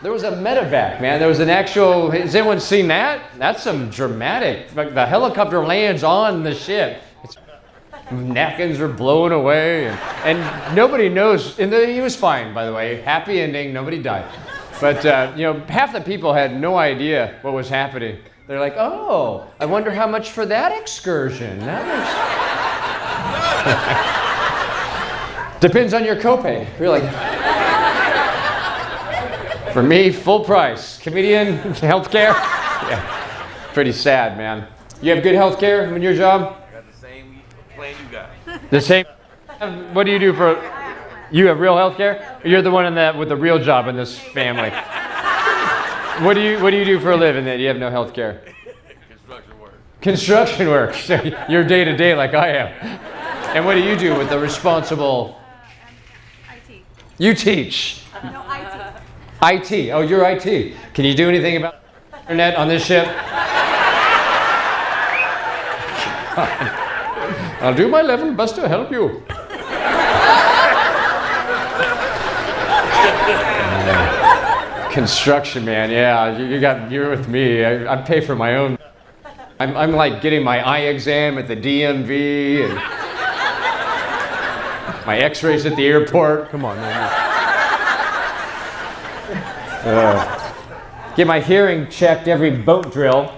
There was a medevac, man. There was an actual, has anyone seen that? That's some dramatic, like the helicopter lands on the ship. Napkins are blowing away, and nobody knows, and he was fine, by the way. Happy ending, nobody died. But, half the people had no idea what was happening. They're like, oh, I wonder how much for that excursion. Depends on your copay. You're like, for me, full price. Comedian, healthcare. Yeah, pretty sad, man. You have good healthcare in your job? I got the same plan you got. The same. What do you do for? You have real healthcare? Or you're the one with the real job in this family. What do you do for a living that you have no healthcare? Construction work. Construction work. So you're day to day like I am. And what do you do with the responsible? I teach. You teach. No, I teach. IT. Oh, you're IT. Can you do anything about the internet on this ship? I'll do my level best to help you. Construction, man. Yeah, you're with me. I pay for my own. I'm like getting my eye exam at the DMV and my X-rays at the airport. Come on, man. Get my hearing checked every boat drill.